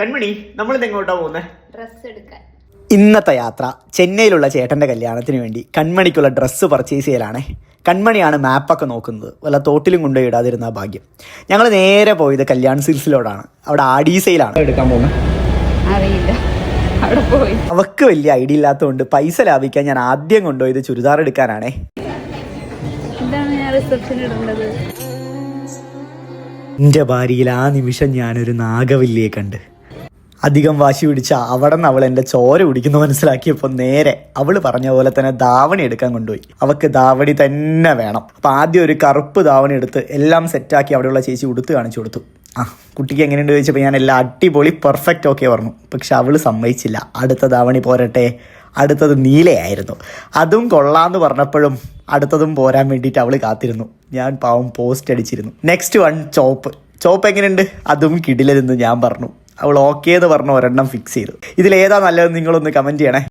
കൺമണി, നമ്മളിത് എങ്ങോട്ടാ പോകുന്നത്? ഡ്രസ് എടുക്കാൻ. ഇന്നത്തെ യാത്ര ചെന്നൈയിലുള്ള ചേട്ടൻ്റെ കല്യാണത്തിന് വേണ്ടി കൺമണിക്കുള്ള ഡ്രസ്സ് പർച്ചേസ് ചെയ്യലാണേ. കൺമണിയാണ് മാപ്പൊക്കെ നോക്കുന്നത്. വല്ല തോട്ടിലും കൊണ്ടുപോയി ഇടാതിരുന്ന ഭാഗ്യം. ഞങ്ങൾ നേരെ പോയത് കല്യാൺ സിൽസിലോടാണ്. അവിടെ ആഡീസയിലാണ് എടുക്കാൻ പോകുന്നത്. അറിയില്ല, അവിടെ പോയി. അവക്ക് വലിയ ഐഡിയ ഇല്ലാത്തതുകൊണ്ട് പൈസ ലാഭിക്കാൻ ഞാൻ ആദ്യം കൊണ്ടുപോയത് ചുരിദാർ എടുക്കാനാണേ. എന്താണ് ഞാൻ റിസപ്ഷൻ ഇടേണ്ടത്? എൻ്റെ ഭാര്യയിൽ ആ നിമിഷം ഞാനൊരു നാഗവല്ലിയെ കണ്ട്. അധികം വാശി പിടിച്ച അവിടെ നിന്ന് അവൾ എൻ്റെ ചോര കുടിക്കുന്നു മനസ്സിലാക്കിയപ്പോൾ നേരെ അവൾ പറഞ്ഞ പോലെ തന്നെ ധാവണി എടുക്കാൻ കൊണ്ടുപോയി. അവൾക്ക് ധാവണി തന്നെ വേണം. അപ്പം ആദ്യം ഒരു കറുപ്പ് ധാവണി എടുത്ത് എല്ലാം സെറ്റാക്കി അവിടെയുള്ള ചേച്ചി ഉടുത്ത് കാണിച്ചു കൊടുത്തു. കുട്ടിക്ക് എങ്ങനെയുണ്ട് ചോദിച്ചപ്പോൾ ഞാൻ എല്ലാം അടിപൊളി പെർഫെക്റ്റ് ഓക്കെ പറഞ്ഞു. പക്ഷെ അവൾ സമ്മതിച്ചില്ല. അടുത്ത ധാവണി പോരട്ടെ, അടുത്തത് നീലയായിരുന്നു. അതും കൊള്ളാന്ന് പറഞ്ഞപ്പോഴും അടുത്തതും പോരാൻ വേണ്ടിയിട്ട് അവൾ കാത്തിരുന്നു. ഞാൻ പാവം പോസ്റ്റ് അടിച്ചിരുന്നു. നെക്സ്റ്റ് വൺ ചോപ്പ് എങ്ങനെയുണ്ട്? അതും കിടിലെന്ന് ഞാൻ പറഞ്ഞു. അവൾ ഓക്കെ എന്ന് പറഞ്ഞ് ഒരെണ്ണം ഫിക്സ് ചെയ്തു. ഇതിലേതാ നല്ലതെന്ന് നിങ്ങളൊന്ന് കമൻറ്റ് ചെയ്യണേ.